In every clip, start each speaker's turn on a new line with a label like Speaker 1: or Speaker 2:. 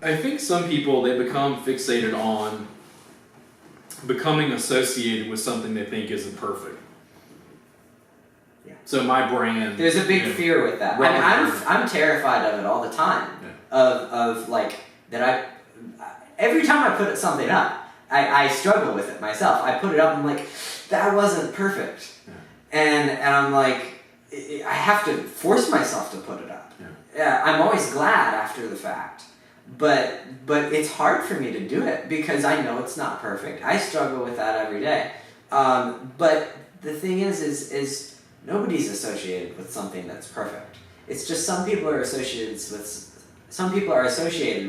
Speaker 1: I think some people, they become fixated on becoming associated with something they think isn't perfect.
Speaker 2: Yeah.
Speaker 1: So my brand...
Speaker 2: There's a big fear with that. I mean, I'm terrified of it all the time.
Speaker 1: Yeah.
Speaker 2: Of like, that every time I put something up, I struggle with it myself. I put it up and I'm like, that wasn't perfect.
Speaker 1: Yeah.
Speaker 2: And I'm like, I have to force myself to put it up. Yeah. I'm always glad after the fact. But it's hard for me to do it because I know it's not perfect. I struggle with that every day. But the thing is nobody's associated with something that's perfect. It's just some people are associated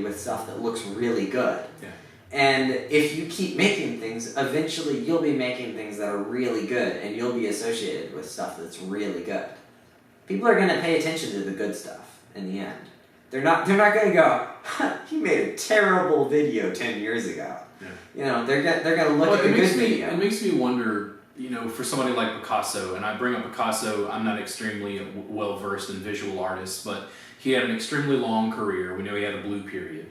Speaker 2: with stuff that looks really good.
Speaker 1: Yeah.
Speaker 2: And if you keep making things, eventually you'll be making things that are really good, and you'll be associated with stuff that's really good. People are going to pay attention to the good stuff in the end. They're not going to go, he made a terrible video 10 years ago. Yeah. You know, they're going to look at the good video.
Speaker 1: It makes me wonder, you know, for somebody like Picasso, and I bring up Picasso, I'm not extremely well-versed in visual artists, but he had an extremely long career. We know he had a blue period.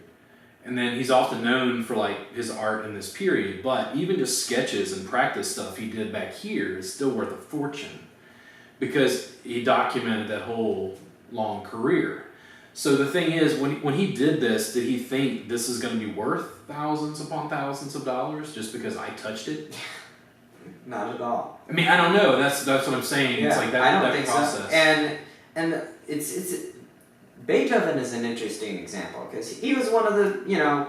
Speaker 1: And then he's often known for like his art in this period, but even just sketches and practice stuff he did back here is still worth a fortune because he documented that whole long career. So the thing is, when he did this, did he think this is going to be worth thousands upon thousands of dollars just because I touched it?
Speaker 2: Not at all.
Speaker 1: I mean, I don't know. That's what I'm saying.
Speaker 2: Yeah,
Speaker 1: it's like that,
Speaker 2: I don't
Speaker 1: that
Speaker 2: think
Speaker 1: process.
Speaker 2: So. And it's Beethoven is an interesting example because he was one of the,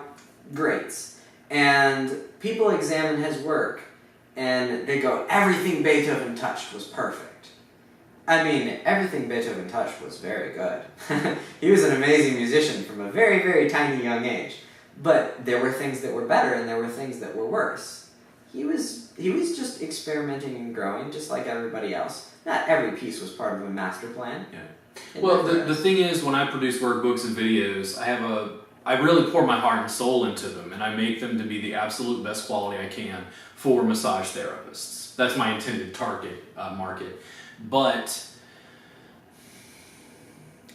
Speaker 2: greats. And people examine his work and they go, everything Beethoven touched was perfect. I mean, everything Beethoven touched was very good. He was an amazing musician from a very, very tiny young age. But there were things that were better and there were things that were worse. He was just experimenting and growing just like everybody else. Not every piece was part of a master plan.
Speaker 1: Yeah. Well, the thing is, when I produce workbooks and videos, I really pour my heart and soul into them, and I make them to be the absolute best quality I can for massage therapists. That's my intended target market. But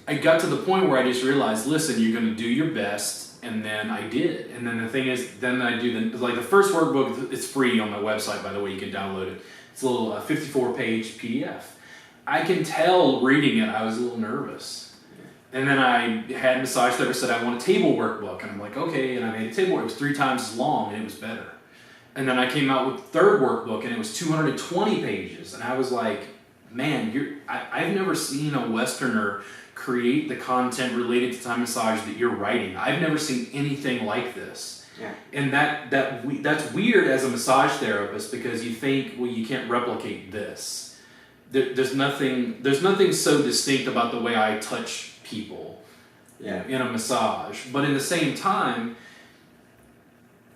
Speaker 1: I got to the point where I just realized, listen, you're going to do your best, and then I did. And then the thing is, then I do the first workbook. It's free on my website, by the way. You can download it. It's a little 54-page PDF. I can tell reading it, I was a little nervous. And then I had massage therapist said, I want a table workbook. And I'm like, okay. And I made a table workbook. It was 3 times as long, and it was better. And then I came out with the third workbook, and it was 220 pages. And I was like, man, I've never seen a Westerner create the content related to Thai massage that you're writing. I've never seen anything like this.
Speaker 2: Yeah.
Speaker 1: And that's weird as a massage therapist because you think, well, you can't replicate this. There's nothing so distinct about the way I touch people in a massage. But in the same time,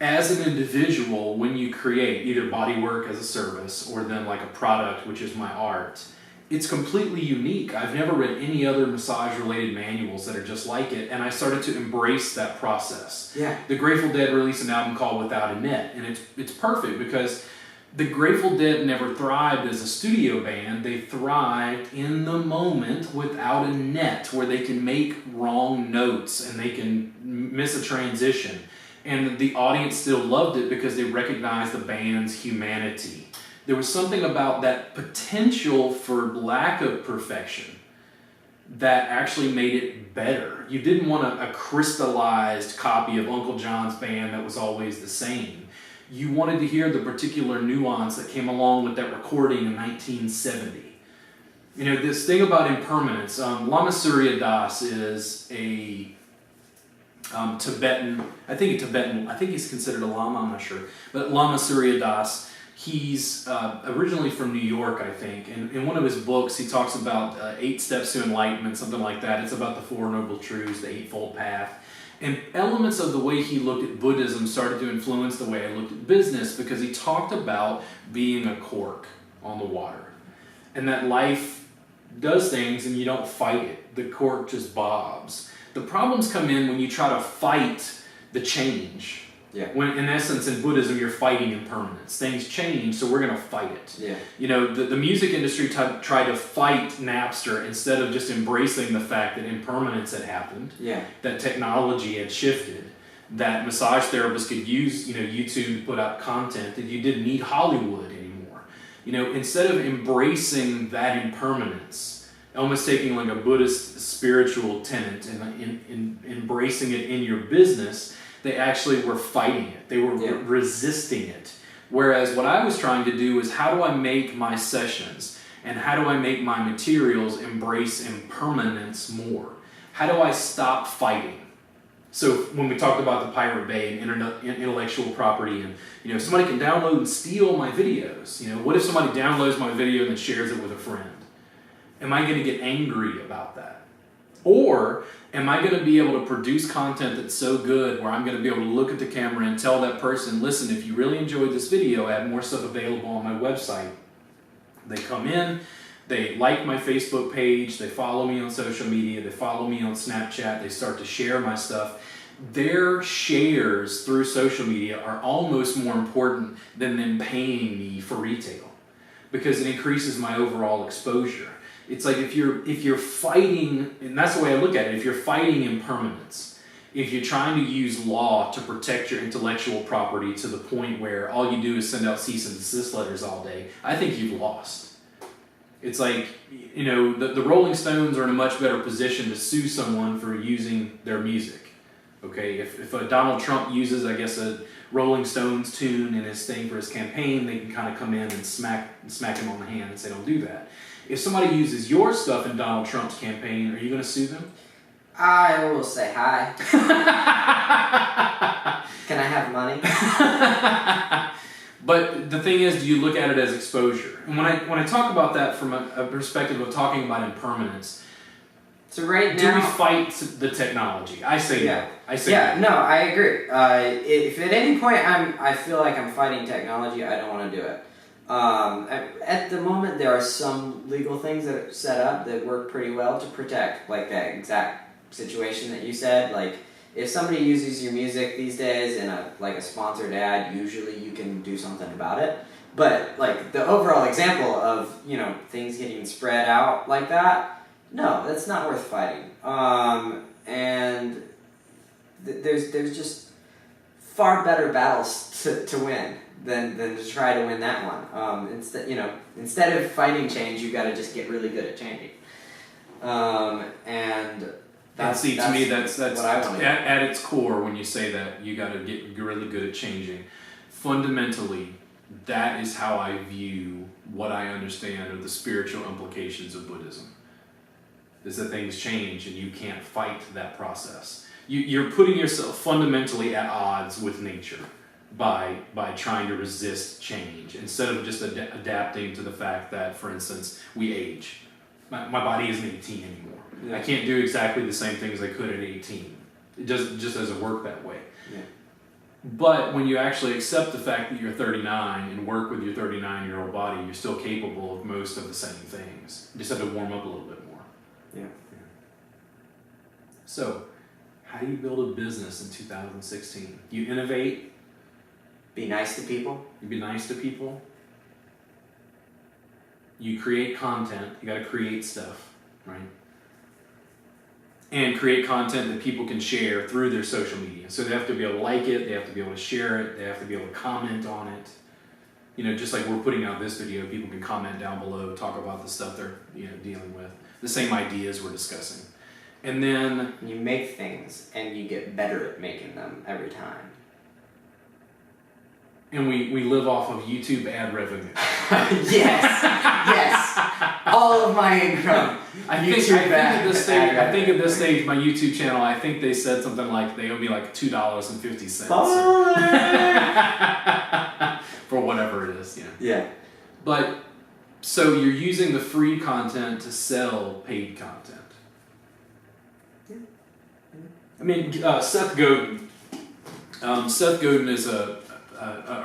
Speaker 1: as an individual, when you create either body work as a service or then like a product, which is my art, it's completely unique. I've never read any other massage-related manuals that are just like it, and I started to embrace that process.
Speaker 2: Yeah.
Speaker 1: The Grateful Dead released an album called Without a Net, and it's perfect because the Grateful Dead never thrived as a studio band. They thrived in the moment without a net where they can make wrong notes and they can miss a transition. And the audience still loved it because they recognized the band's humanity. There was something about that potential for lack of perfection that actually made it better. You didn't want a crystallized copy of Uncle John's band that was always the same. You wanted to hear the particular nuance that came along with that recording in 1970. You know, this thing about impermanence, Lama Surya Das is a Tibetan, I think he's considered a Lama, I'm not sure, but Lama Surya Das, he's originally from New York, I think, and in one of his books he talks about 8 steps to enlightenment, something like that. It's about the 4 noble truths, the Eightfold Path. And elements of the way he looked at Buddhism started to influence the way I looked at business because he talked about being a cork on the water. And that life does things and you don't fight it. The cork just bobs. The problems come in when you try to fight the change.
Speaker 2: Yeah.
Speaker 1: When in essence in Buddhism you're fighting impermanence. Things change, so we're going to fight it.
Speaker 2: Yeah.
Speaker 1: You know, the music industry tried to fight Napster instead of just embracing the fact that impermanence had happened.
Speaker 2: Yeah.
Speaker 1: That technology had shifted. that massage therapists could use, YouTube to put out content, that you didn't need Hollywood anymore. Instead of embracing that impermanence, almost taking like a Buddhist spiritual tenet and embracing it in your business, they actually were fighting it. They were resisting it. Whereas what I was trying to do is, how do I make my sessions and how do I make my materials embrace impermanence more? How do I stop fighting? So when we talked about the Pirate Bay and intellectual property, and somebody can download and steal my videos. What if somebody downloads my video and then shares it with a friend? Am I going to get angry about that? Or am I going to be able to produce content that's so good where I'm going to be able to look at the camera and tell that person, listen, if you really enjoyed this video, I have more stuff available on my website. They come in, they like my Facebook page, they follow me on social media, they follow me on Snapchat, they start to share my stuff. Their shares through social media are almost more important than them paying me for retail, because it increases my overall exposure. It's like if you're fighting, and that's the way I look at it, if you're fighting impermanence, if you're trying to use law to protect your intellectual property to the point where all you do is send out cease and desist letters all day, I think you've lost. It's like, the Rolling Stones are in a much better position to sue someone for using their music. Okay, if Donald Trump uses, I guess, a Rolling Stones tune in his thing for his campaign, they can kind of come in and smack him on the hand and say, don't do that. If somebody uses your stuff in Donald Trump's campaign, are you going to sue them?
Speaker 2: I will say hi. Can I have money?
Speaker 1: But the thing is, do you look at it as exposure? And when I talk about that from a perspective of talking about impermanence,
Speaker 2: so right now,
Speaker 1: do we fight the technology? I say no.
Speaker 2: No, I agree. If at any point I feel like I'm fighting technology, I don't want to do it. At the moment, there are some legal things that are set up that work pretty well to protect, like that exact situation that you said. Like, if somebody uses your music these days in a sponsored ad, usually you can do something about it. But like the overall example of things getting spread out like that, no, that's not worth fighting. And there's just far better battles to win than to try to win that one. Instead of fighting change, you got to just get really good at changing.
Speaker 1: To me, that's
Speaker 2: what I want.
Speaker 1: At its core, when you say that, you got to get really good at changing. Fundamentally, that is how I view what I understand are the spiritual implications of Buddhism. Is that things change and you can't fight that process. You're putting yourself fundamentally at odds with nature by trying to resist change instead of just adapting to the fact that, for instance, we age. My body isn't 18 anymore. Yeah. I can't do exactly the same things I could at 18. It just doesn't work that way.
Speaker 2: Yeah.
Speaker 1: But when you actually accept the fact that you're 39 and work with your 39-year-old body, you're still capable of most of the same things. You just have to warm up a little bit more.
Speaker 2: Yeah.
Speaker 1: So, how do you build a business in 2016? You innovate.
Speaker 2: Be nice to people.
Speaker 1: You be nice to people. You create content. You got to create stuff, right? And create content that people can share through their social media. So they have to be able to like it. They have to be able to share it. They have to be able to comment on it. Just like we're putting out this video, people can comment down below, talk about the stuff they're dealing with, the same ideas we're discussing. And then
Speaker 2: you make things and you get better at making them every time.
Speaker 1: And we live off of YouTube ad revenue.
Speaker 2: yes. All of my income.
Speaker 1: I think at this stage, my YouTube channel, I think they said something like they owe me like $2.50 for whatever it is.
Speaker 2: Yeah.
Speaker 1: But so you're using the free content to sell paid content.
Speaker 2: Yeah.
Speaker 1: I mean, Seth Godin. Seth Godin is a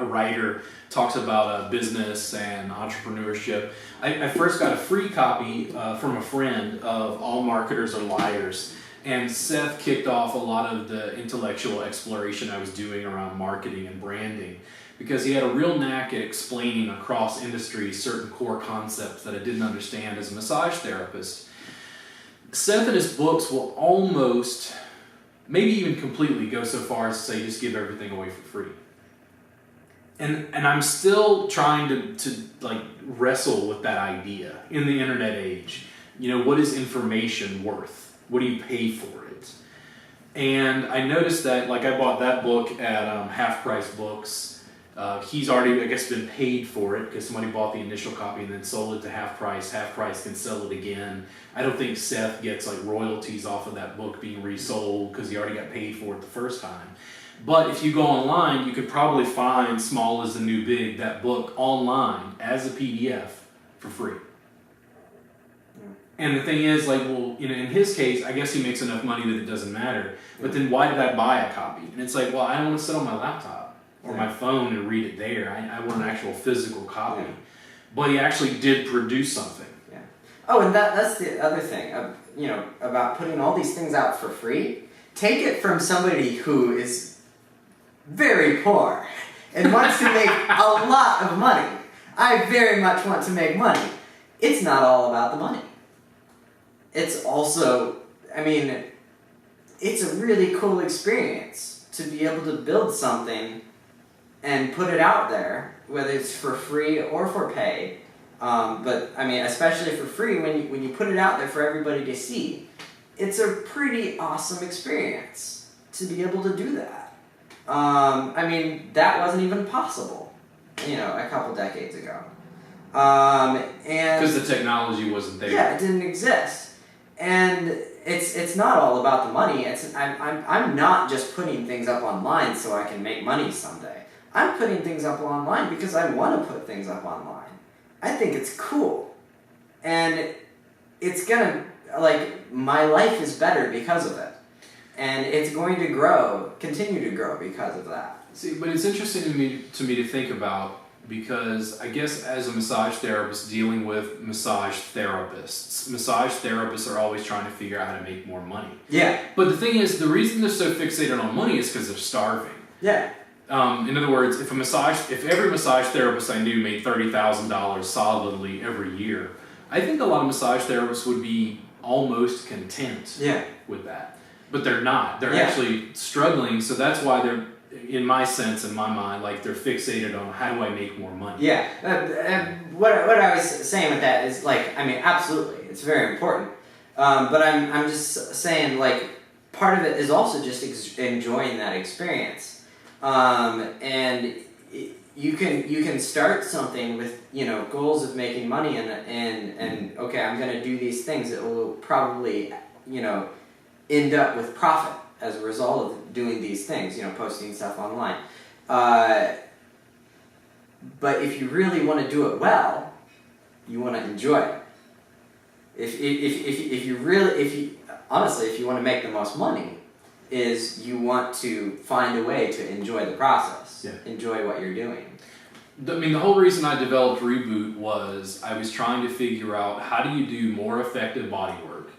Speaker 1: writer, talks about business and entrepreneurship. I first got a free copy from a friend of All Marketers Are Liars, and Seth kicked off a lot of the intellectual exploration I was doing around marketing and branding, because he had a real knack at explaining across industries certain core concepts that I didn't understand as a massage therapist. Seth in his books will almost maybe even completely go so far as to say just give everything away for free. And I'm still trying to like wrestle with that idea in the internet age. What is information worth? What do you pay for it? And I noticed that, like, I bought that book at Half Price Books. He's already, I guess, been paid for it because somebody bought the initial copy and then sold it to Half Price. Half Price can sell it again. I don't think Seth gets like royalties off of that book being resold because he already got paid for it the first time. But if you go online, you could probably find Small is the New Big, that book, online as a PDF for free. And the thing is, like, well, in his case, I guess he makes enough money that it doesn't matter. But then why did I buy a copy? And it's like, well, I don't want to sit on my laptop or my phone and read it there. I want an actual physical copy. Yeah. But he actually did produce something.
Speaker 2: Yeah. Oh, and that's the other thing, about putting all these things out for free. Take it from somebody who is very poor and wants to make a lot of money. I very much want to make money. It's not all about the money. It's also, it's a really cool experience to be able to build something and put it out there, whether it's for free or for pay. But especially for free, when you put it out there for everybody to see, it's a pretty awesome experience to be able to do that. That wasn't even possible, a couple decades ago. And
Speaker 1: because the technology wasn't there.
Speaker 2: Yeah, it didn't exist. And it's not all about the money. I'm not just putting things up online so I can make money someday. I'm putting things up online because I want to put things up online. I think it's cool. And it's gonna, my life is better because of it. And it's going to continue to grow because of that.
Speaker 1: See, but it's interesting to me to think about, because I guess as a massage therapist dealing with massage therapists are always trying to figure out how to make more money.
Speaker 2: Yeah.
Speaker 1: But the thing is, the reason they're so fixated on money is because they're starving.
Speaker 2: Yeah.
Speaker 1: In other words, if every massage therapist I knew made $30,000 solidly every year, I think a lot of massage therapists would be almost content with that. But they're not. They're actually struggling, so that's why they're, in my sense, in my mind, like, they're fixated on how do I make more money.
Speaker 2: Yeah. What I was saying with that is, absolutely, it's very important. But I'm just saying, part of it is also just enjoying that experience. And you can start something with, goals of making money and okay, I'm going to do these things that will probably, end up with profit as a result of doing these things, posting stuff online. But if you really want to do it well, you want to enjoy it. If you want to make the most money, is you want to find a way to enjoy the process, enjoy what you're doing.
Speaker 1: The whole reason I developed Reboot was I was trying to figure out how do you do more effective body work,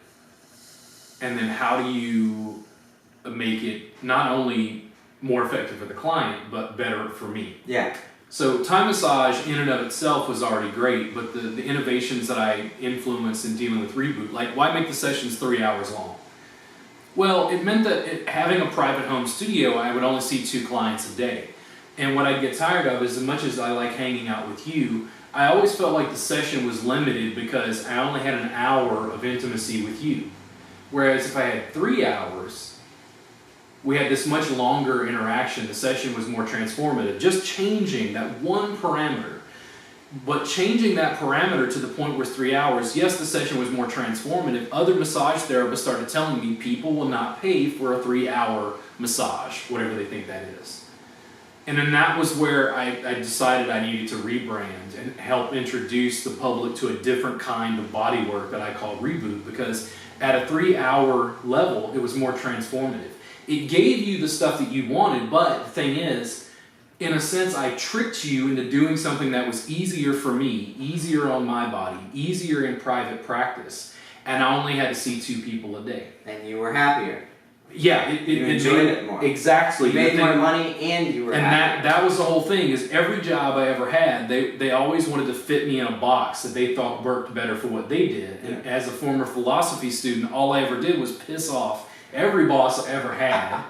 Speaker 1: and then how do you make it not only more effective for the client, but better for me.
Speaker 2: Yeah.
Speaker 1: So Thai massage in and of itself was already great, but the innovations that I influenced in dealing with Reboot, like, why make the sessions 3 hours long? Well, it meant that having a private home studio, I would only see 2 clients a day. And what I'd get tired of is, as much as I like hanging out with you, I always felt like the session was limited because I only had an hour of intimacy with you. Whereas if I had 3 hours, we had this much longer interaction. The session was more transformative. Just changing that one parameter, but changing that parameter to the point where it's 3 hours, yes, the session was more transformative. Other massage therapists started telling me people will not pay for a 3-hour massage, whatever they think that is. And then that was where I decided I needed to rebrand and help introduce the public to a different kind of body work that I call Reboot, because at a 3-hour level, it was more transformative. It gave you the stuff that you wanted, but the thing is, in a sense, I tricked you into doing something that was easier for me, easier on my body, easier in private practice, and I only had to see 2 people a day.
Speaker 2: And you were happier.
Speaker 1: Yeah,
Speaker 2: you enjoyed it more.
Speaker 1: Exactly.
Speaker 2: You made more money and you were
Speaker 1: happy.
Speaker 2: And
Speaker 1: that was the whole thing, is every job I ever had, they always wanted to fit me in a box that they thought worked better for what they did. And as a former philosophy student, all I ever did was piss off every boss I ever had.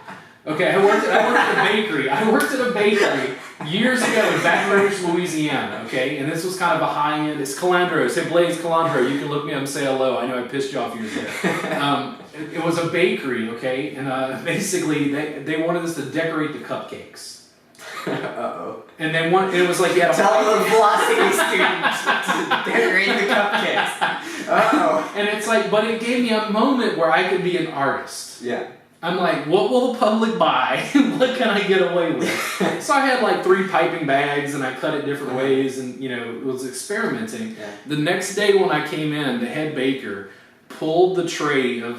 Speaker 1: Okay, I worked at a bakery. I worked at a bakery years ago in Baton Rouge, Louisiana, okay? And this was kind of a high-end, it's Calandro. Say Blaze Calandro. You can look me up and say hello. I know I pissed you off years ago. It was a bakery, okay? And basically, they wanted us to decorate the cupcakes.
Speaker 2: Uh-oh.
Speaker 1: And it was like you had a
Speaker 2: Tell the velocity students to decorate the cupcakes. Uh-oh.
Speaker 1: And it's like, but it gave me a moment where I could be an artist.
Speaker 2: Yeah.
Speaker 1: I'm like, what will the public buy? What can I get away with? So I had like 3 piping bags and I cut it different ways and, was experimenting.
Speaker 2: Yeah.
Speaker 1: The next day when I came in, the head baker pulled the tray of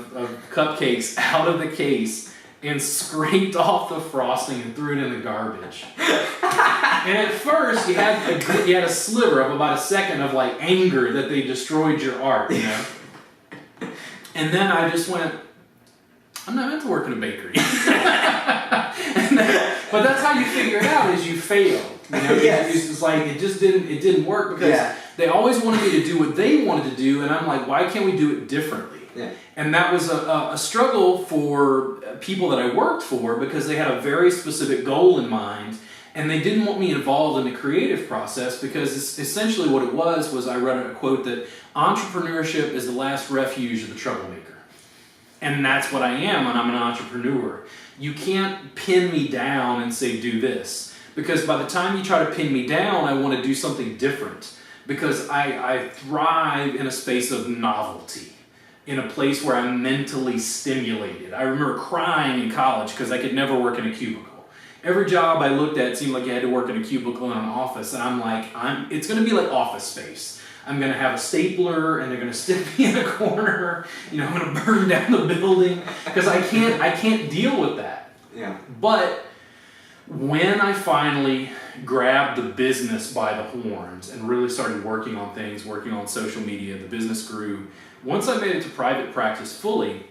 Speaker 1: cupcakes out of the case and scraped off the frosting and threw it in the garbage. And at first, you had a sliver of about a second of like anger that they destroyed your art, And then I just went, I'm not meant to work in a bakery. But that's how you figure it out, is you fail.
Speaker 2: Yes.
Speaker 1: It's like it didn't work because they always wanted me to do what they wanted to do, and I'm like, why can't we do it differently?
Speaker 2: Yeah.
Speaker 1: And that was a struggle for people that I worked for because they had a very specific goal in mind, and they didn't want me involved in the creative process because essentially what it was I read a quote that entrepreneurship is the last refuge of the troublemaker. And that's what I am, and I'm an entrepreneur. You can't pin me down and say, do this. Because by the time you try to pin me down, I want to do something different. Because I thrive in a space of novelty, in a place where I'm mentally stimulated. I remember crying in college because I could never work in a cubicle. Every job I looked at seemed like you had to work in a cubicle in an office, and I'm like, it's going to be like Office Space. I'm going to have a stapler, and they're going to stick me in a corner. I'm going to burn down the building because I can't deal with that.
Speaker 2: Yeah.
Speaker 1: But when I finally grabbed the business by the horns and really started working on things, working on social media, the business grew. Once I made it to private practice fully,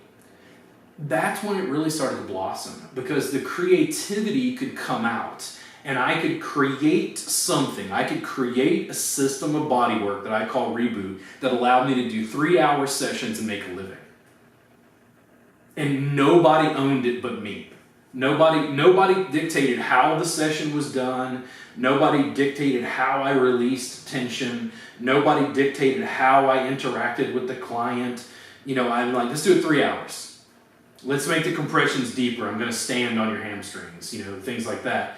Speaker 1: that's when it really started to blossom because the creativity could come out. And I could create something. I could create a system of bodywork that I call Reboot that allowed me to do 3-hour sessions and make a living. And nobody owned it but me. Nobody dictated how the session was done. Nobody dictated how I released tension. Nobody dictated how I interacted with the client. I'm like, let's do it 3 hours. Let's make the compressions deeper. I'm going to stand on your hamstrings, things like that.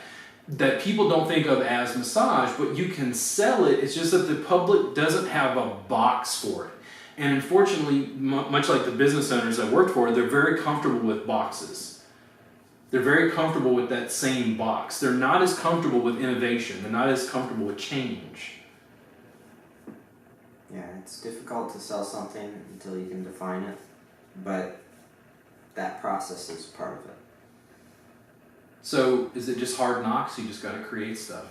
Speaker 1: That people don't think of as massage, but you can sell it. It's just that the public doesn't have a box for it. And unfortunately, much like the business owners I worked for, they're very comfortable with boxes. They're very comfortable with that same box. They're not as comfortable with innovation. They're not as comfortable with change.
Speaker 2: Yeah, it's difficult to sell something until you can define it, but that process is part of it.
Speaker 1: So is it just hard knocks? You just got to create stuff.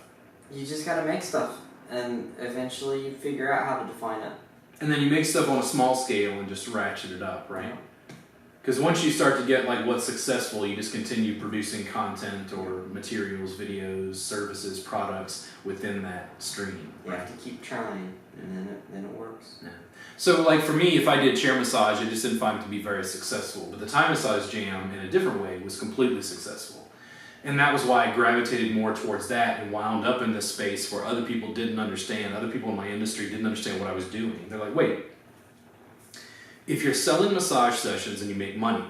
Speaker 2: You just got to make stuff, and eventually you figure out how to define it.
Speaker 1: And then you make stuff on a small scale and just ratchet it up, right? Because once you start to get like what's successful, you just continue producing content or materials, videos, services, products within that stream.
Speaker 2: You have to keep trying, and then it works.
Speaker 1: Yeah. So like for me, if I did chair massage, I just didn't find it to be very successful. But the Thai massage jam, in a different way, was completely successful. And that was why I gravitated more towards that and wound up in this space where other people didn't understand, other people in my industry didn't understand what I was doing. They're like, wait, if you're selling massage sessions and you make money,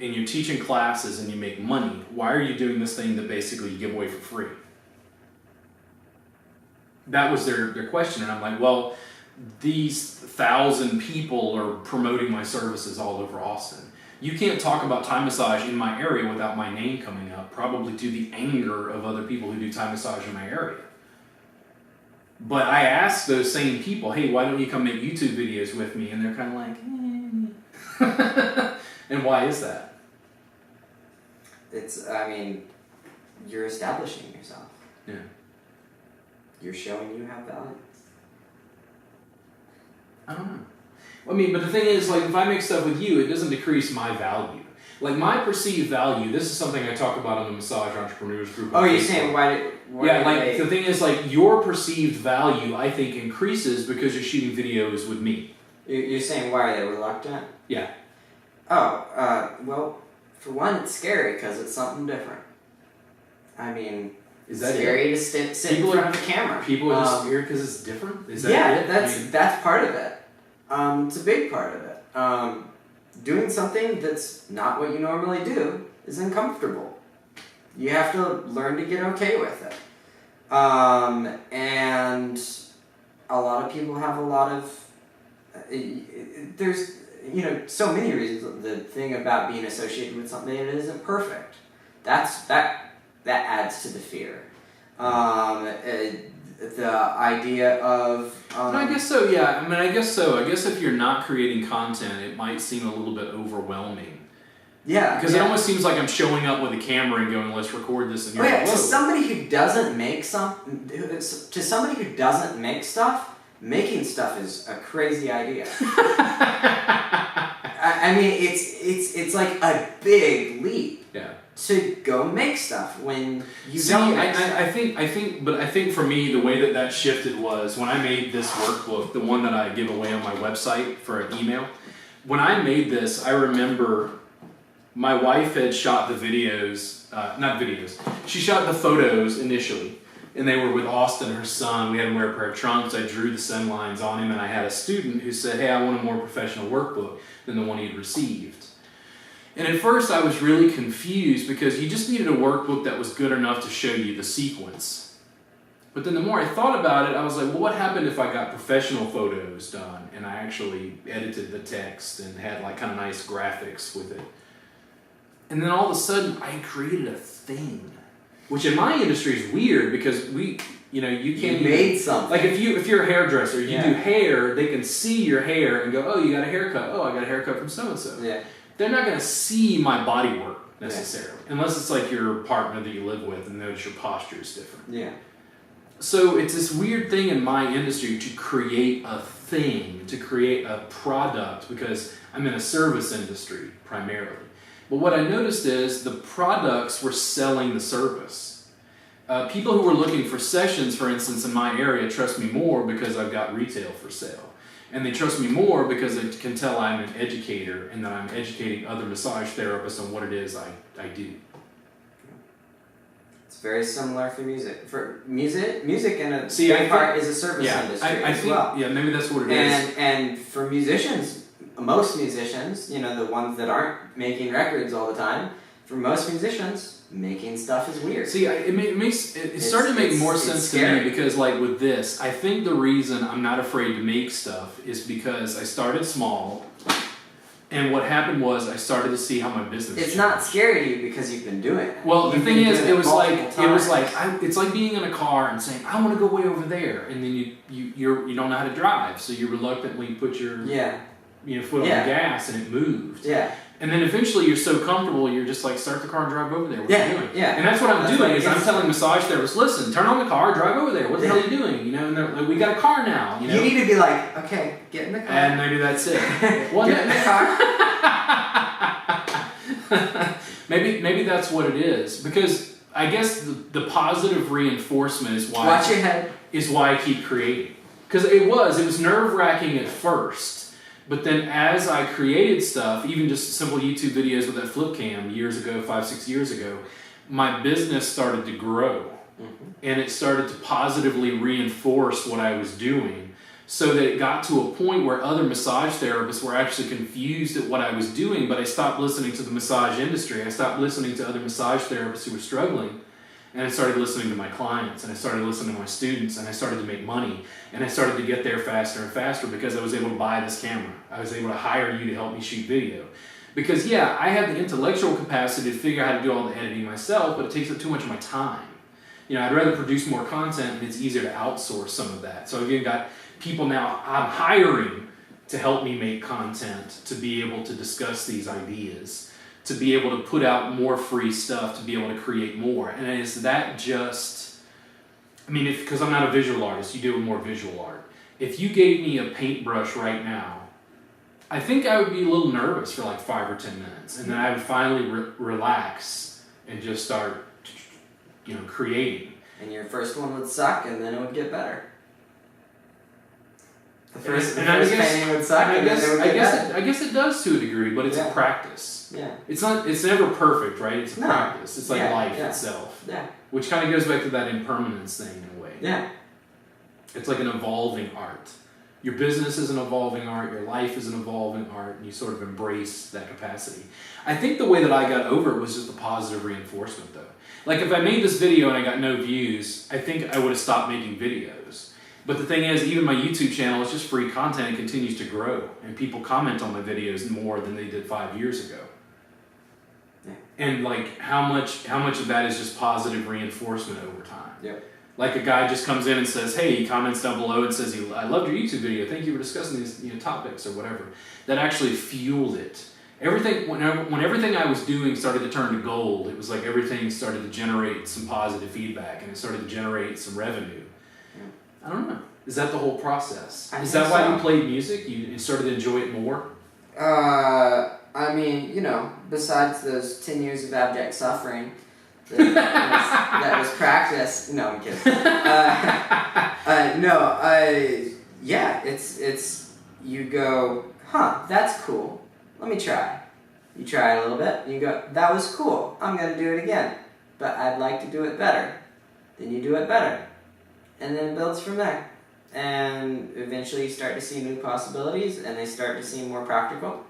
Speaker 1: and you're teaching classes and you make money, why are you doing this thing that basically you give away for free? That was their question. And I'm like, well, these 1,000 people are promoting my services all over Austin. You can't talk about Thai massage in my area without my name coming up, probably to the anger of other people who do Thai massage in my area. But I asked those same people, hey, why don't you come make YouTube videos with me? And they're kind of like, And why is that?
Speaker 2: You're establishing yourself.
Speaker 1: Yeah.
Speaker 2: You're showing you have value.
Speaker 1: I don't know. But the thing is, like, if I make stuff with you, it doesn't decrease my value. Like, my perceived value, this is something I talk about in the Massage Entrepreneurs Group.
Speaker 2: Oh, you're saying
Speaker 1: the thing is, like, your perceived value, I think, increases because you're shooting videos with me.
Speaker 2: You're saying why are they reluctant?
Speaker 1: Yeah.
Speaker 2: Oh, well, For one, it's scary because it's something different. I mean,
Speaker 1: Is that
Speaker 2: scary to sit in front of a camera.
Speaker 1: People are just scared because it's different? Is that
Speaker 2: yeah,
Speaker 1: it?
Speaker 2: that's part of it. It's a big part of it. Doing something that's not what you normally do is uncomfortable. You have to learn to get okay with it. And a lot of people have a lot of... there's, so many reasons. The thing about being associated with something that isn't perfect. That adds to the fear. The idea of...
Speaker 1: I guess so, yeah. I guess so. I guess if you're not creating content, it might seem a little bit overwhelming.
Speaker 2: Yeah.
Speaker 1: Because it almost seems like I'm showing up with a camera and going, let's record this. And you're like,
Speaker 2: to somebody who doesn't make stuff, making stuff is a crazy idea. I mean, it's like a big leap.
Speaker 1: Yeah.
Speaker 2: To go make stuff when you don't make stuff.
Speaker 1: I think for me, the way that shifted was when I made this workbook, the one that I give away on my website for an email. When I made this, I remember my wife had shot the videos, she shot the photos initially, and they were with Austin, her son. We had him wear a pair of trunks. I drew the sun lines on him, and I had a student who said, hey, I want a more professional workbook than the one he'd received. And at first I was really confused because you just needed a workbook that was good enough to show you the sequence. But then the more I thought about it, I was like, well, what happened if I got professional photos done and I actually edited the text and had like kind of nice graphics with it? And then all of a sudden I created a thing, which in my industry is weird because you can't
Speaker 2: made something.
Speaker 1: Like if you're a hairdresser, you do hair, they can see your hair and go, oh, you got a haircut. Oh, I got a haircut from so-and-so.
Speaker 2: Yeah.
Speaker 1: They're not going to see my body work necessarily, unless it's like your partner that you live with and notice your posture is different.
Speaker 2: Yeah.
Speaker 1: So it's this weird thing in my industry to create a thing, to create a product, because I'm in a service industry primarily. But what I noticed is the products were selling the service. People who were looking for sessions, for instance, in my area trust me more because I've got retail for sale. And they trust me more because they can tell I'm an educator and that I'm educating other massage therapists on what it is I do.
Speaker 2: It's very similar for music. For music in a big part is a service industry as well.
Speaker 1: Yeah, maybe that's what it is.
Speaker 2: And for musicians, most musicians, the ones that aren't making records all the time, for most musicians, making stuff is weird.
Speaker 1: See, it started to make more sense to me because, like with this, I think the reason I'm not afraid to make stuff is because I started small, and what happened was I started to see how my business.
Speaker 2: It's not scary to you because you've been doing it.
Speaker 1: Well, the thing is, it's like being in a car and saying, I want to go way over there, and then you don't know how to drive, so you reluctantly put your foot on the gas, and it moved.
Speaker 2: Yeah.
Speaker 1: And then eventually you're so comfortable, you're just like, start the car and drive over there. What are you doing?
Speaker 2: Yeah.
Speaker 1: And that's what I'm doing, is I'm telling massage therapists, listen, turn on the car, drive over there. What the hell are you doing? And they're like, we got a car now.
Speaker 2: You need to be like, okay, get in the car.
Speaker 1: And maybe that's it.
Speaker 2: Get in the car.
Speaker 1: maybe that's what it is. Because I guess the positive reinforcement is why...
Speaker 2: Watch your head.
Speaker 1: ...is why I keep creating. Because it was nerve-wracking at first. But then as I created stuff, even just simple YouTube videos with that flip cam years ago, 5-6 years ago, my business started to grow. Mm-hmm. And it started to positively reinforce what I was doing, so that it got to a point where other massage therapists were actually confused at what I was doing, but I stopped listening to the massage industry. I stopped listening to other massage therapists who were struggling. And I started listening to my clients, and I started listening to my students, and I started to make money, and I started to get there faster and faster because I was able to buy this camera. I was able to hire you to help me shoot video. Because I have the intellectual capacity to figure out how to do all the editing myself, but it takes up too much of my time. I'd rather produce more content, and it's easier to outsource some of that. So again, got people now I'm hiring to help me make content, to be able to discuss these ideas, to be able to put out more free stuff, to be able to create more. And is that just, because I'm not a visual artist, you do more visual art. If you gave me a paintbrush right now, I think I would be a little nervous for like 5 or 10 minutes. And then I would finally relax and just start, creating.
Speaker 2: And your first one would suck, and then it would get better. The first
Speaker 1: And I guess-
Speaker 2: painting would suck,
Speaker 1: and
Speaker 2: and then it would get better.
Speaker 1: I guess it does to a degree, but it's a
Speaker 2: Yeah.
Speaker 1: practice.
Speaker 2: Yeah.
Speaker 1: It's never perfect, right? It's a
Speaker 2: No.
Speaker 1: practice. It's like
Speaker 2: Yeah,
Speaker 1: life
Speaker 2: yeah.
Speaker 1: itself.
Speaker 2: Yeah.
Speaker 1: Which kind of goes back to that impermanence thing in a way.
Speaker 2: Yeah.
Speaker 1: It's like an evolving art. Your business is an evolving art, your life is an evolving art, and you sort of embrace that capacity. I think the way that I got over it was just the positive reinforcement, though. Like, if I made this video and I got no views, I think I would have stopped making videos. But the thing is, even my YouTube channel is just free content and continues to grow. And people comment on my videos more than they did 5 years ago.
Speaker 2: Yeah.
Speaker 1: And, like, how much of that is just positive reinforcement over time?
Speaker 2: Yep.
Speaker 1: Like a guy just comes in and says, hey, he comments down below and says, I loved your YouTube video. Thank you for discussing these topics or whatever. That actually fueled it. When everything I was doing started to turn to gold, it was like everything started to generate some positive feedback and it started to generate some revenue. Yeah. I don't know. Is that the whole process? Is that why you played music? You started to enjoy it more?
Speaker 2: I mean, besides those 10 years of abject suffering, that was practice. No, I'm kidding. It's you go, that's cool. Let me try. You try a little bit, and you go, that was cool. I'm going to do it again, but I'd like to do it better. Then you do it better, and then it builds from there. And eventually you start to see new possibilities, and they start to seem more practical.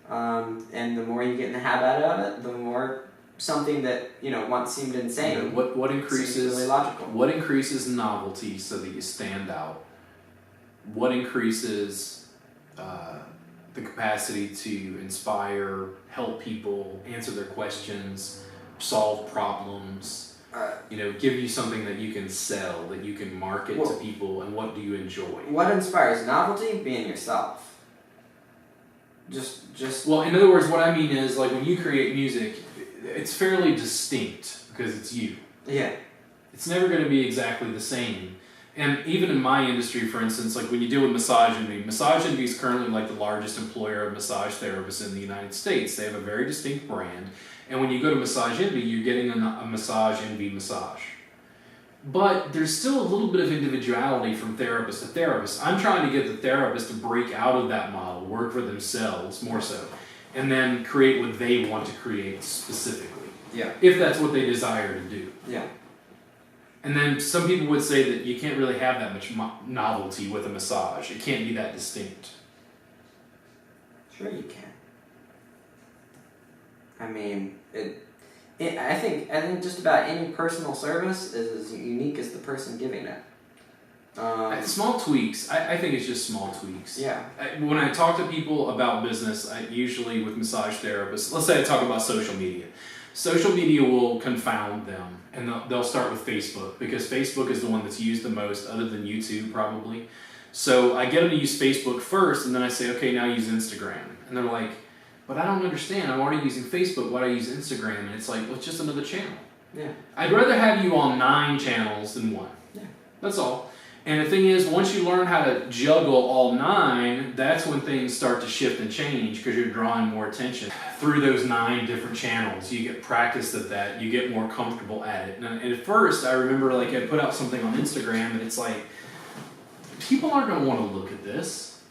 Speaker 2: And the more you get in the habit of it, the more something that once seemed insane.
Speaker 1: What increases
Speaker 2: really logical?
Speaker 1: What increases novelty so that you stand out? What increases the capacity to inspire, help people, answer their questions, solve problems? Give you something that you can sell, that you can market to people, and what do you enjoy?
Speaker 2: What inspires novelty? Being yourself.
Speaker 1: Well, in other words, what I mean is, like, when you create music, it's fairly distinct because it's you.
Speaker 2: Yeah.
Speaker 1: It's never going to be exactly the same. And even in my industry, for instance, like when you deal with Massage Envy is currently like the largest employer of massage therapists in the United States. They have a very distinct brand. And when you go to Massage Envy, you're getting a Massage Envy massage. But there's still a little bit of individuality from therapist to therapist. I'm trying to get the therapist to break out of that model, work for themselves more so, and then create what they want to create specifically.
Speaker 2: Yeah.
Speaker 1: If that's what they desire to do.
Speaker 2: Yeah.
Speaker 1: And then some people would say that you can't really have that much novelty with a massage. It can't be that distinct.
Speaker 2: Sure you can. I mean, I think just about any personal service is as unique as the person giving it.
Speaker 1: Small tweaks. I think it's just small tweaks.
Speaker 2: Yeah.
Speaker 1: When I talk to people about business, usually with massage therapists, let's say I talk about social media. Social media will confound them, and they'll start with Facebook because Facebook is the one that's used the most, other than YouTube probably. So I get them to use Facebook first, and then I say, okay, now use Instagram. And they're like, but I don't understand. I'm already using Facebook. Why do I use Instagram? And it's like, well, it's just another channel.
Speaker 2: Yeah.
Speaker 1: I'd rather have you on 9 channels than 1.
Speaker 2: Yeah.
Speaker 1: That's all. And the thing is, once you learn how to juggle all 9, that's when things start to shift and change because you're drawing more attention. Through those 9 different channels, you get practice at that, you get more comfortable at it. And at first, I remember like I put out something on Instagram and it's like, people aren't going to want to look at this,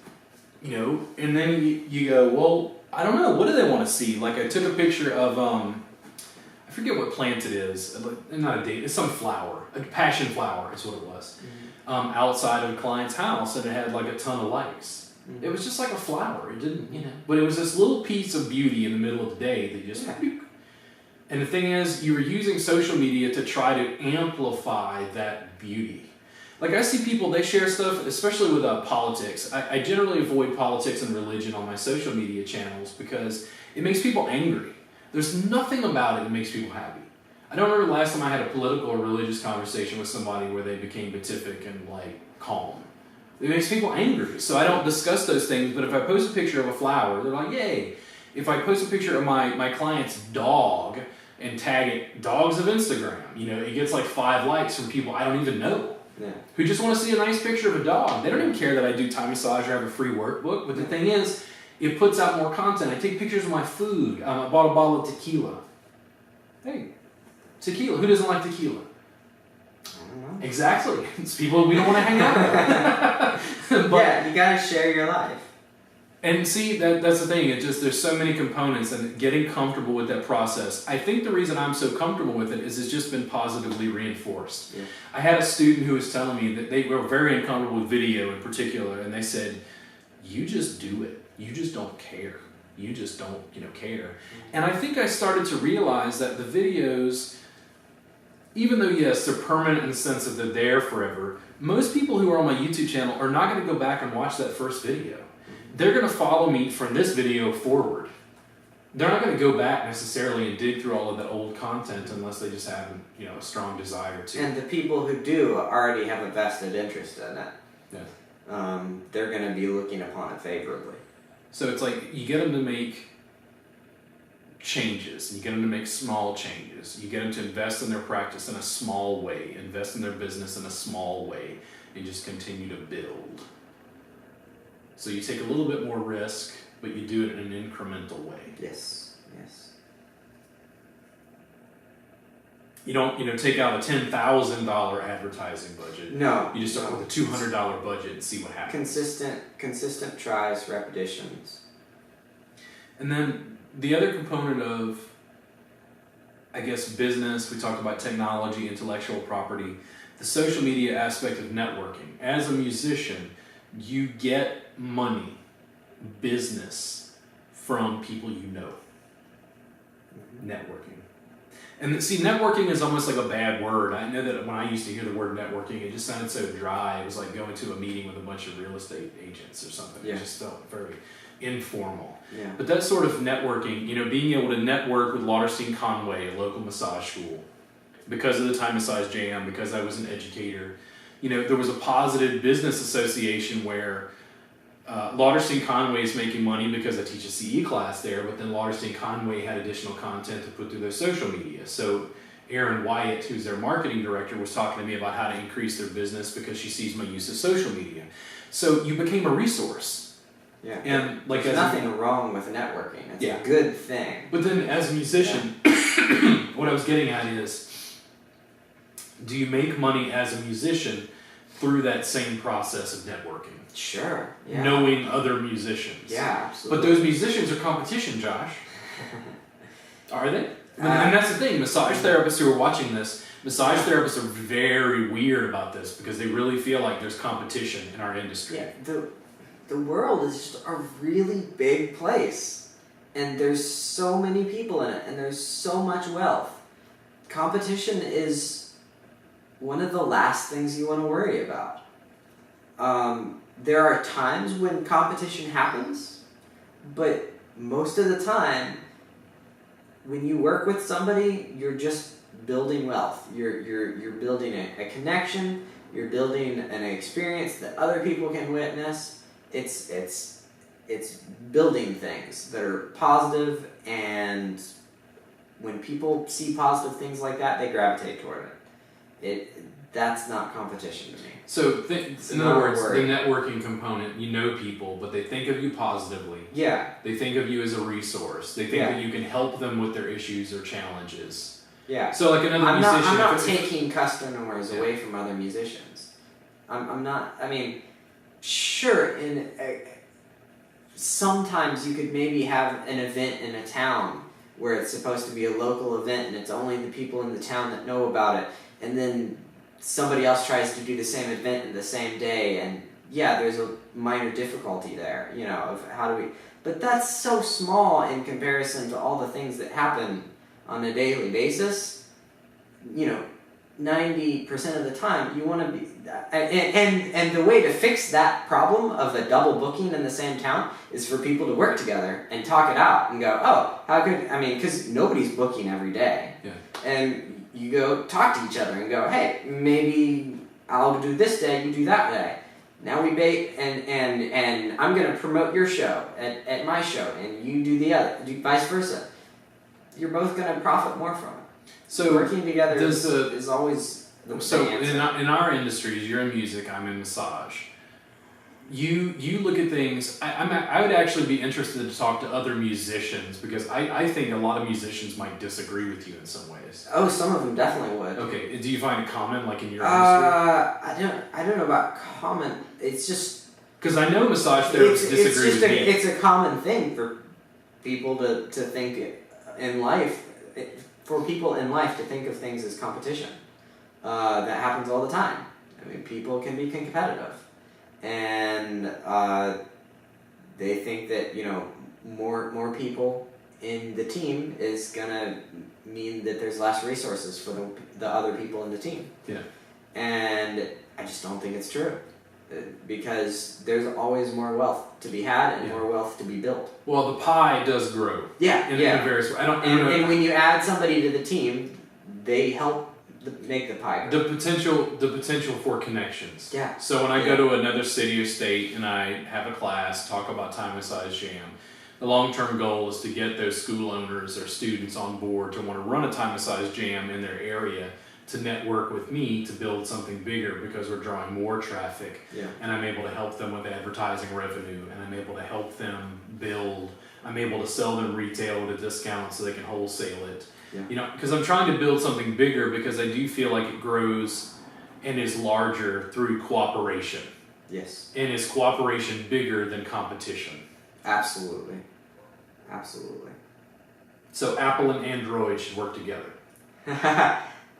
Speaker 1: and then you go, well, I don't know, what do they want to see? Like I took a picture of, I forget what plant it is, not a date, it's some flower, a passion flower is what it was. Mm-hmm. Outside of a client's house, and it had like a ton of likes. Mm-hmm. It was just like a flower. It didn't, but it was this little piece of beauty in the middle of the day that just. Yeah. And the thing is, you were using social media to try to amplify that beauty. Like I see people, they share stuff, especially with politics. I generally avoid politics and religion on my social media channels because it makes people angry. There's nothing about it that makes people happy. I don't remember the last time I had a political or religious conversation with somebody where they became beatific and calm. It makes people angry. So I don't discuss those things, but if I post a picture of a flower, they're like, yay. If I post a picture of my client's dog and tag it, dogs of Instagram, it gets like 5 likes from people I don't even know. Yeah. Who just want to see a nice picture of a dog. They don't even care that I do Thai massage or have a free workbook, but the thing is, it puts out more content. I take pictures of my food. I bought a bottle of tequila. Hey. Tequila. Who doesn't like tequila?
Speaker 2: I don't know.
Speaker 1: Exactly. It's people we don't want to hang out with. But,
Speaker 2: yeah, you gotta share your life.
Speaker 1: And see, that's the thing. There's so many components, and getting comfortable with that process. I think the reason I'm so comfortable with it is it's just been positively reinforced.
Speaker 2: Yeah.
Speaker 1: I had a student who was telling me that they were very uncomfortable with video in particular, and they said, "You just do it. You just don't care. You just don't, care." And I think I started to realize that the videos, even though yes, they're permanent in the sense that they're there forever, most people who are on my YouTube channel are not going to go back and watch that first video. They're going to follow me from this video forward. They're not going to go back necessarily and dig through all of that old content unless they just have, a strong desire to.
Speaker 2: And the people who do already have a vested interest in it.
Speaker 1: Yeah.
Speaker 2: They're going to be looking upon it favorably.
Speaker 1: So it's like you get them to make changes. You get them to make small changes. You get them to invest in their practice in a small way, invest in their business in a small way, and just continue to build. So you take a little bit more risk, but you do it in an incremental way.
Speaker 2: Yes.
Speaker 1: You don't, take out a $10,000 advertising budget.
Speaker 2: No.
Speaker 1: You just start with a $200 budget and see what happens.
Speaker 2: Consistent tries, repetitions.
Speaker 1: And then the other component of, I guess, business, we talked about technology, intellectual property, the social media aspect of networking. As a musician, you get money, business from people you know. Networking. And see, networking is almost like a bad word. I know that when I used to hear the word networking, it just sounded so dry. It was like going to a meeting with a bunch of real estate agents or something.
Speaker 2: Yeah.
Speaker 1: It just felt very informal.
Speaker 2: Yeah.
Speaker 1: But that sort of networking, being able to network with Lauderstein Conway, a local massage school, because of the Thai Massage Jam, because I was an educator, there was a positive business association where Lauderstein Conway is making money because I teach a CE class there, but then Lauderstein Conway had additional content to put through their social media. So Erin Wyatt, who's their marketing director, was talking to me about how to increase their business because she sees my use of social media. So you became a resource.
Speaker 2: Yeah.
Speaker 1: And like
Speaker 2: there's nothing wrong with networking. It's a good thing.
Speaker 1: But then as a musician, what I was getting at is, do you make money as a musician through that same process of networking?
Speaker 2: Sure. Yeah.
Speaker 1: Knowing other musicians.
Speaker 2: Yeah, absolutely.
Speaker 1: But those musicians are competition, Josh. Are they? And that's the thing. Massage therapists who are watching this, massage therapists are very weird about this because they really feel like there's competition in our industry.
Speaker 2: Yeah. The world is just a really big place. And there's so many people in it. And there's so much wealth. Competition is one of the last things you want to worry about. There are times when competition happens, but most of the time, when you work with somebody, you're just building wealth. You're building a connection. You're building an experience that other people can witness. It's building things that are positive, and when people see positive things like that, they gravitate toward it. That's not competition to me.
Speaker 1: So, in other words, the networking component, you know people, but they think of you positively.
Speaker 2: Yeah.
Speaker 1: They think of you as a resource. They think that you can help them with their issues or challenges.
Speaker 2: Yeah.
Speaker 1: So, like another musician...
Speaker 2: I'm not taking customers away from other musicians. I'm not... I mean, sure, sometimes you could maybe have an event in a town where it's supposed to be a local event and it's only the people in the town that know about it, and then somebody else tries to do the same event in the same day, and there's a minor difficulty there, of how do we... But that's so small in comparison to all the things that happen on a daily basis. 90% of the time, you want to be... And the way to fix that problem of a double booking in the same town is for people to work together and talk it out and go, because nobody's booking every day.
Speaker 1: Yeah.
Speaker 2: And you go talk to each other and go, hey, maybe I'll do this day, you do that day. Now we bait, and I'm going to promote your show at my show, and you do the other, vice versa. You're both going to profit more from it. So working together is always the
Speaker 1: So
Speaker 2: answer.
Speaker 1: in our industries, you're in music, I'm in massage. you look at things. I would actually be interested to talk to other musicians because I think a lot of musicians might disagree with you in some ways.
Speaker 2: Oh, some of them definitely would.
Speaker 1: Okay, do you find it common, like in your industry?
Speaker 2: I don't know about common. It's just
Speaker 1: because I know massage therapists disagree with me.
Speaker 2: It's a common thing for people to think in life. For people in life to think of things as competition. That happens all the time. I mean, people can be competitive. And they think that, you know, more people in the team is going to mean that there's less resources for the other people in the team.
Speaker 1: Yeah.
Speaker 2: And I just don't think it's true. Because there's always more wealth to be had and more wealth to be built.
Speaker 1: Well, the pie does grow.
Speaker 2: Yeah,
Speaker 1: in various ways.
Speaker 2: And when you add somebody to the team, they help make the pie grow.
Speaker 1: The potential for connections.
Speaker 2: Yeah.
Speaker 1: So when I go to another city or state and I have a class, talk about Thai massage jam, the long-term goal is to get those school owners or students on board to want to run a Thai massage jam in their area, to network with me to build something bigger because we're drawing more traffic, and I'm able to help them with advertising revenue, and I'm able to help them build. I'm able to sell them retail at a discount so they can wholesale it.
Speaker 2: Yeah.
Speaker 1: You know, because I'm trying to build something bigger because I do feel like it grows and is larger through cooperation.
Speaker 2: Yes.
Speaker 1: And is cooperation bigger than competition?
Speaker 2: Absolutely. Absolutely.
Speaker 1: So Apple and Android should work together.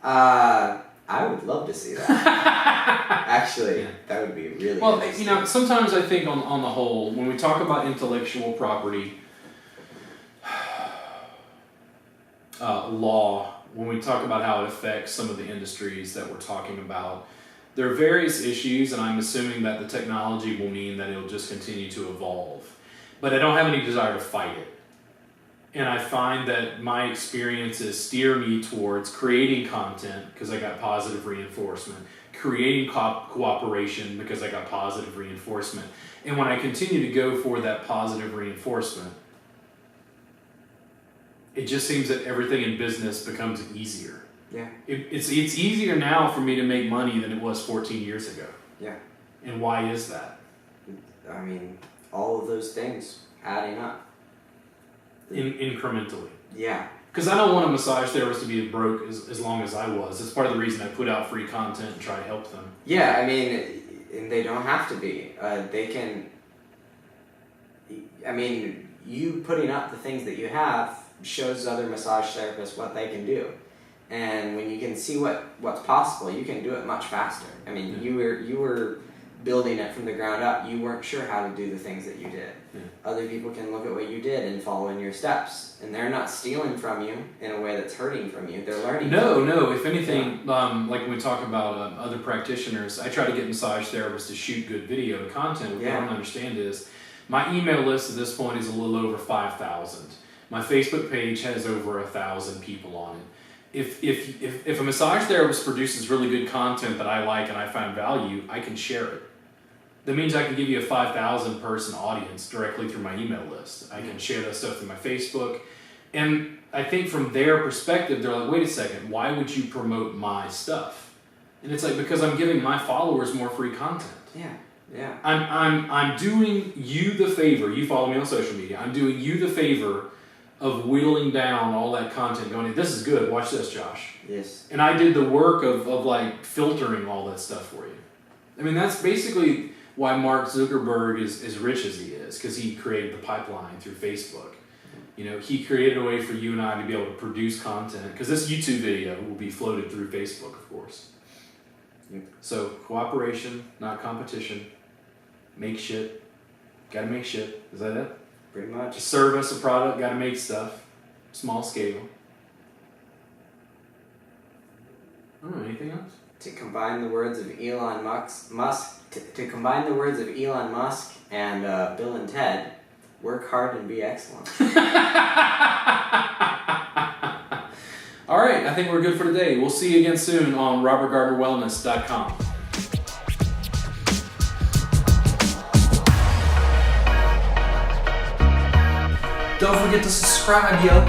Speaker 2: I would love to see that. Actually, that would be really interesting.
Speaker 1: You know, sometimes I think on the whole, when we talk about intellectual property law, when we talk about how it affects some of the industries that we're talking about, there are various issues, and I'm assuming that the technology will mean that it'll just continue to evolve. But I don't have any desire to fight it. And I find that my experiences steer me towards creating content because I got positive reinforcement, creating cooperation because I got positive reinforcement. And when I continue to go for that positive reinforcement, it just seems that everything in business becomes easier.
Speaker 2: Yeah.
Speaker 1: It's easier now for me to make money than it was 14 years ago.
Speaker 2: Yeah.
Speaker 1: And why is that?
Speaker 2: I mean, all of those things adding up.
Speaker 1: Incrementally.
Speaker 2: Yeah.
Speaker 1: Because I don't want a massage therapist to be broke as long as I was. It's part of the reason I put out free content and try to help them.
Speaker 2: Yeah, I mean, and they don't have to be. They can... I mean, you putting up the things that you have shows other massage therapists what they can do. And when you can see what's possible, you can do it much faster. I mean, you were building it from the ground up. You weren't sure how to do the things that you did.
Speaker 1: Yeah.
Speaker 2: Other people can look at what you did and follow in your steps. And they're not stealing from you in a way that's hurting from you. They're learning from you.
Speaker 1: No. If anything, like when we talk about other practitioners, I try to get massage therapists to shoot good video content. What I don't understand is my email list at this point is a little over 5,000. My Facebook page has over 1,000 people on it. If a massage therapist produces really good content that I like and I find value, I can share it. That means I can give you a 5,000 person audience directly through my email list. I can share that stuff through my Facebook. And I think from their perspective, they're like, wait a second, why would you promote my stuff? And it's like, because I'm giving my followers more free content.
Speaker 2: Yeah.
Speaker 1: I'm doing you the favor. You follow me on social media. I'm doing you the favor of whittling down all that content, going, this is good, watch this, Josh.
Speaker 2: Yes.
Speaker 1: And I did the work of like filtering all that stuff for you. I mean, that's basically why Mark Zuckerberg is as rich as he is, because he created the pipeline through Facebook. You know, he created a way for you and I to be able to produce content, because this YouTube video will be floated through Facebook, of course.
Speaker 2: Yep.
Speaker 1: So, cooperation, not competition. Make shit. Gotta make shit. Is that it?
Speaker 2: Pretty much.
Speaker 1: A service, a product, gotta make stuff. Small scale. I don't know, anything else?
Speaker 2: To combine the words of Elon Musk, to combine the words of Elon Musk and Bill and Ted, work hard and be excellent.
Speaker 1: All right, I think we're good for today. We'll see you again soon on robertgardnerwellness.com. Don't forget to subscribe, yo.